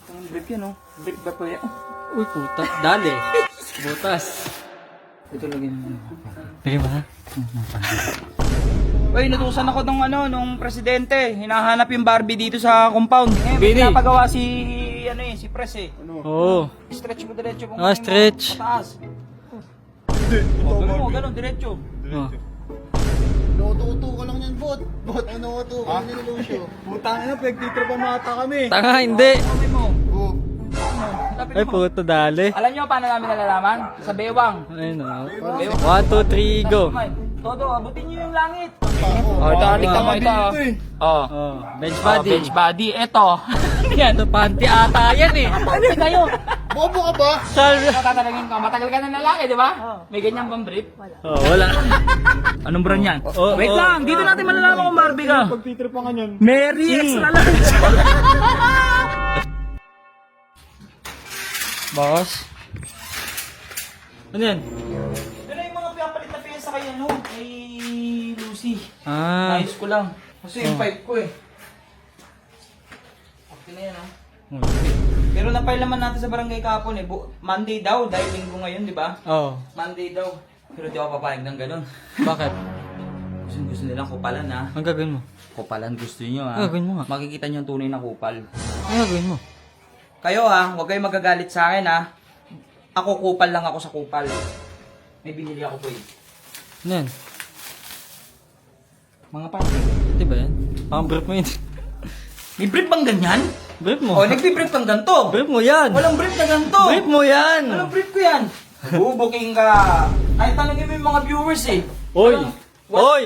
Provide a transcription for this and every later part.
Ang brief yan, oh. Brief ba po yan? Uy, puta. Dali. Butas. Ito lagyan mo. Lagyan mo ha? Uy, natusan ako nung presidente. Hinahanap yung Barbie dito sa compound. Eh, may Bini. pinapagawa si, si Pres eh. Oo. Stretch mo diretso. Ah, stretch. Pataas. Oh, gawin mo, ganun, diretso. Oh. Inuuto-uto ka lang yan, bot. Bot, inuuto ka lang yan, Lucio. Putang ina, pinagtitro pa mata kami. Tanga, hindi. Kamay mo. Oh. Lapit Ay, mo. puta, dali. Alam nyo paano namin nalalaman? Sa bewang. Ayun o. Bewang. 1, 2, 3, go. Todo, abutin nyo yung langit. Oh, ito, tignan mo ito. Oh. Oh, bench Body. body. Bench body. Ito. Yan. Ito, panty ata yan eh. Ano kayo? Bobo ka ba? Sal. Tatanungin ko, matagal ka na lalaki, di ba? May ganyan bang brief? Oh, wala. Anong brand yan? Oh, Wait oh. lang, dito natin malalaman kung Barbie ka. Pagtitro pa nga yan. Mary extra large. Boss. Ano yan? Ano yung mga pinapalit na pyesa kay ano? Kay Lucy. Ah. Ayos ko lang. Kasi yung pipe ko eh. Okay na yan ah. Pero napile naman natin sa barangay kahapon eh. Monday daw, dahil linggo ngayon, di ba? Oh. Monday daw. Pero di ako papayag ng ganun. Bakit? Gusto nilang kupalan ha. Ang gagawin mo? Kupalan gusto niyo ha. Gagawin mo nga. Makikita niyo ang tunay na kupal. Ang gagawin mo? Kayo ha, huwag kayong magagalit sa akin ha. Ako kupal lang ako sa kupal. May binili ako po eh. Ano yan? Mga panty. Di ba yan? Parang brief mo yun. May brief bang ganyan? Brief mo? O, nagbi-brief kang ganito. Brief mo yan! Walang brief na ganito. Brief mo yan! Walang brief ko yan. Bubuking ka. Ay, tanongin mo yung mga viewers eh. Oy! What? Oy!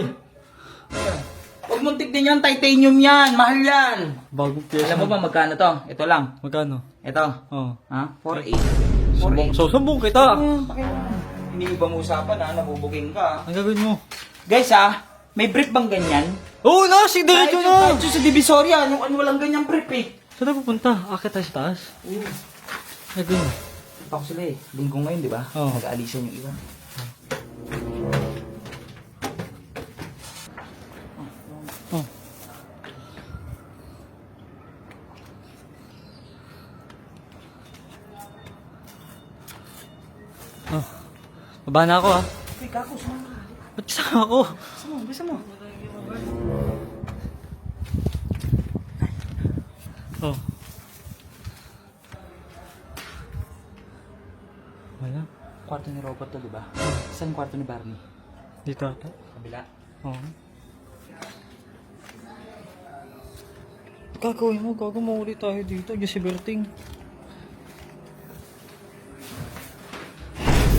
Huwag mong tignan yan, titanium yan. Mahal yan. Bagong pyesa. Alam mo ba magkano to? Ito lang. Magkano? Ito. Oh. Ha? 4.8. 4.8. So, sumbong kita! Hindi ba mo usapan ha? Nabubuking ka. Ang gagawin mo? Guys ha, may brief bang ganyan? Oo na! Si diretso na! Kahit sa Divisoria, yung ano walang ganyang brief eh. Saan na pupunta? Akit tayo sa taas? Gagawin mo? Ako sila eh. Linggo ngayon, di ba? Oo. Nag-aalisan yung iba. Oh. Oh. Baba na ako ha. Okay, kako, sumama ka. Ba't kasama ako? Bisa mo. Oh. Wala. Kwarto ni Robert to, di ba? Saan yung kwarto ni Barney? Dito ata. Kabila. Oo. Gagawin mo, gagawin tayo dito. Diyos si Berting.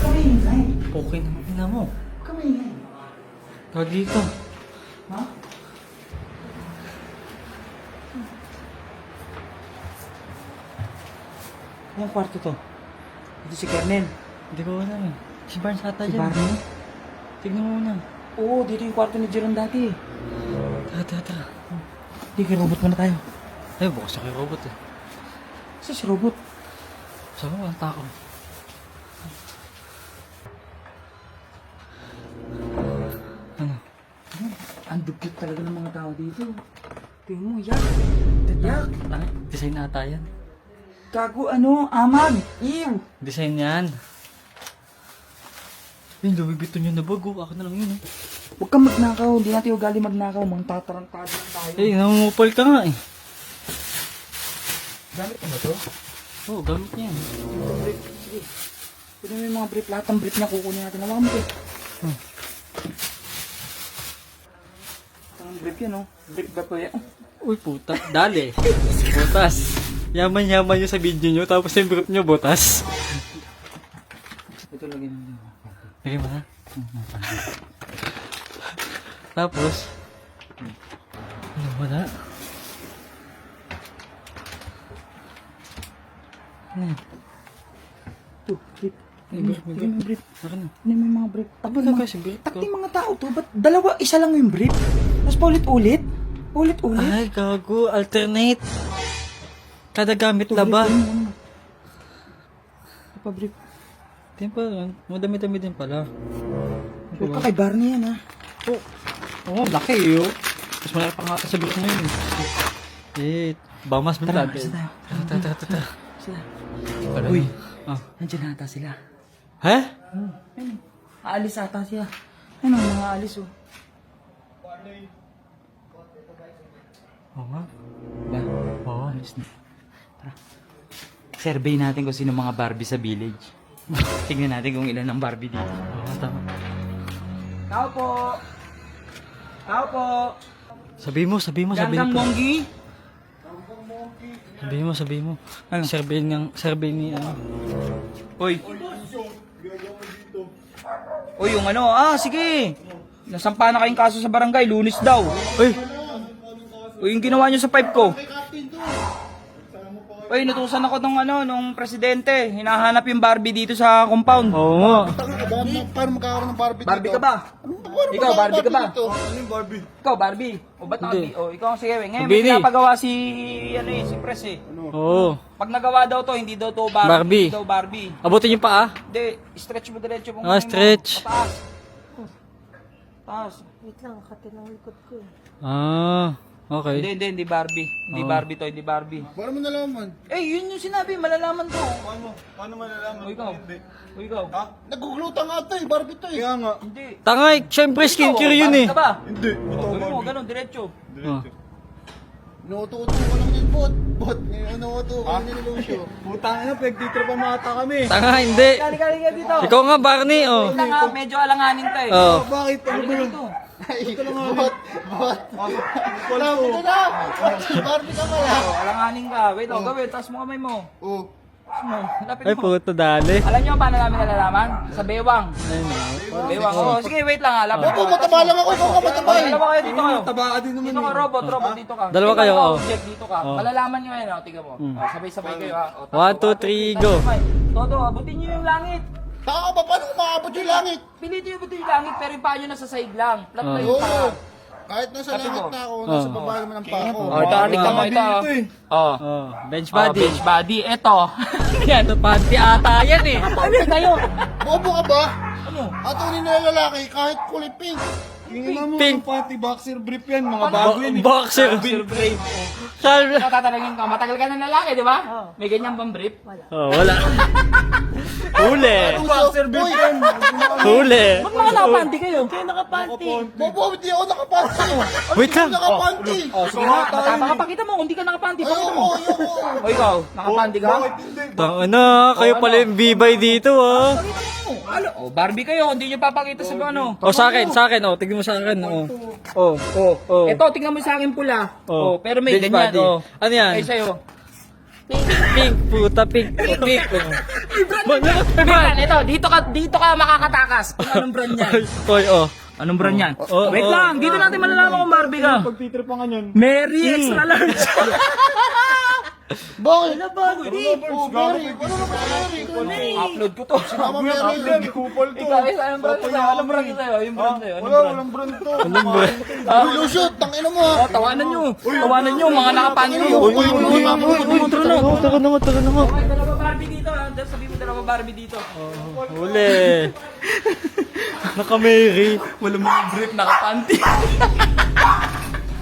Kamingay. Okay naman. Ina mo. Kamingay. Gagi ka. Ha? Yung kwarto to. Ito si Kernel. Hindi ko alam eh. Si Barnes ata Si dyan. Barney? Tignan mo muna. Oo, dito yung kwarto ni Jerome dati eh. Tara. Hindi, kay Robot muna tayo. Ay, bukas ako yung robot eh. Saan si Robot? Saan mo ang tao? Ano? Ang dugkit talaga ng mga tao dito. Tingnan mo, yak. Yak. Ay, design ata yan. Gago, ano, amag. Ew. Design yan. Yung Louis Vuitton yun na bago. Ako na lang yun eh. Huwag kang magnakaw. Hindi natin ugali magnakaw. Mga tatarantado lang tayo. Eh, namumupal ka nga eh. Gamit mo ba to? Oo, gamit niya yan. Yung brief. Sige. Pwede mo yung mga brief. Lahat ng brief niya kukunin natin. Hawakan mo eh. Ang brief yan, oh. Brief ba po yan? Uy, puta. Dali. Butas. Yaman-yaman nyo sa video nyo. Tapos yung brief nyo, butas. Ito lagyan mo. Lagay mo ha? Tapos, ano, wala. Ano yan? Ito, brief. May brief, may Tingnan mo yung brief. Akin na. Ano yung mga brief? Ano ba kasi brief ko? Takti mga tao to. Ba't dalawa? Isa lang yung brief? Tapos paulit-ulit? Ulit-ulit? Ay, gago. Alternate. Kada gamit laba. Ano pa brief? Di pa, madami-dami din pala. Huwag ka kay Barney yan ha. Oo, laki yun. Mas malaki pa nga sa brief na yun. 8, Bamas mo Tara, tayo. isa tayo. Tara. Sila. Tara. Uy, Ah. nandiyan ata sila. He? Ayun, aalis ata sila. Ano, mga aalis oh. Oo nga. Ba? Oo. Alis na. Tara. Survey natin kung sino mga Barbie sa village. Tignan natin kung ilan ang Barbie dito. Oo, tama. Tao po! Tao po! Sabi mo. Gandang Monggi! Sabi mo. Ano? Survey ni ano. Uy! Uy, yung ano, sige! Nasampa na kayong kaso sa barangay, Lunes daw. Uy! Uy, yung ginawa nyo sa pipe ko. Uy, natusan ako nung presidente. Hinahanap yung Barbie dito sa compound. Oo nga. Paano magkakaroon ng Barbie dito? Barbie ka ba? Paano Ikaw, Barbie ka ba? dito? Ano yung Barbie? Ikaw, Barbie. O ba't Hindi. ikaw, sige. Ngayon, Bini. may pinapagawa si Pres eh. Oo. Pag nagawa daw to, hindi daw to Barbie. Barbie. Hindi daw Barbie. Abutin yung paa. Hindi, stretch mo diretso kung Ah, ano mo. stretch. Pataas. Taas. Wait lang, katinang likod ko eh. Okay. Hindi Barbie. Hindi Oh. Barbie to, hindi Barbie. Paano mo nalaman? Yun yung sinabi, malalaman to. Paano malalaman? O ikaw. Hindi. O ikaw. Nagugluta nga to eh, Barbie to eh. Kaya nga. Hindi. Tangay, syempre skincare yun eh. Barbie ka ba? Hindi. Ito Gawin mo, Barbie. ganun, diretso. Oh. Inuuto-uto ko lang yan, bot. Bot, inuuto ko lang yan, Lucio. Putang ina, pinagtitripan mo ata kami. Tanga, hindi. Kali dito. Ikaw nga, Barney, oh. Wait lang ha, medyo alanganin ka eh. Oh. Bakit? Ano ba yun? Dito. Ay, bot. Alam mo na. Barbie ka pala. Alanganin ka. Wait lang, gawin. Taas mo kamay mo. Oh. Taas mo. Lapit Ay, mo. puto dali. Alam niyo paano namin nalalaman? Sa bewang. Ayun, Bewang. Oh, sige, wait lang ha. Lapit Bobo, mataba lang ako. Ikaw ka mataba eh. Dalawa kayo, dito kayo. Taba ka din naman Dito ka, robot, dito ka. Dalawa Ikaw, kayo, ikaw, oh. Object, dito ka. Oh. Malalaman niyo yan, tingnan mo. Sabay-sabay kayo ha. O, 1, 2, 3, go. Todo, abutin niyo yung langit. Taka ka ba? Paano umaabot yung langit? Pilitin niyo abutin yung langit, pero yung paa niyo nasa side lang. Flat na yung Oo. paa. Kahit nasa Sabi langit mo. na ako, nasa baba naman ang paa ko. Oh, ito, tignan mo ito. Dito eh. Oh. Oh, bench Body. body. Bench body. Ito. Yan, ito panty ata yan eh. Ano kayo? Bobo ka ba? Ano? At ang nila lalaki, kahit kulay pink. Tingnan mo, Pink. yung panty boxer brief yan. Mga bago yan eh. Boxer. Brave. Sabi- Ikaw tatalangin ka. Matagal ka ng lalaki, di ba? May ganyan bang brief? Oh, wala. Huli. Boxer brief yan. Huli. Ba't mga nakapanty kayo? Kayo nakapanty. Bobo, hindi ako nakapanty. Wait lang. Nakapanty. Oh, sige nga. Makapakita mo kung di ka nakapanty. Pakita Ayoko, mo. ayoko. O ikaw, nakapanty ka? Bakit hindi? Tanga na, kayo pala yung bibay dito, ah. Ano? Oh, Barbie kayo. Hindi nyo papakita sa ano. Oh, sa akin, oh. Tignan mo sa akin, oh. Oh. Ito, tingnan mo sa akin pula. Oh, pero may Bench ganyan. body. Oh. Ano yan? Ay, sa'yo. Pink, puta, pink. Oh, pink. Brand, ito, dito ka makakatakas. Kung anong brand yan. Oy, oh. Anong brand yan? Oh, Wait oh. lang, dito natin malalaman kung Barbie ka. Pagtitripan ka niyan. Mary extra large. Bakit? Barbie. Oh, Mary. Ano naman Mary? Upload ko to. Mama Mary. Yan, kupal to. Ikaw, anong brand sa'yo? Anong brand sa'yo? Yung brand sa'yo? Wala, walang brand to. Uy, Lucio, tangina mo ha. Oh, tawanan nyo. Tawanan nyo, mga nakapanty. Uy, Tara na mo. Okay, dalawa Barbie dito. Sabi mo dalawa Barbie dito. Huli. Naka-Mary. Wala mga brief nakapanty.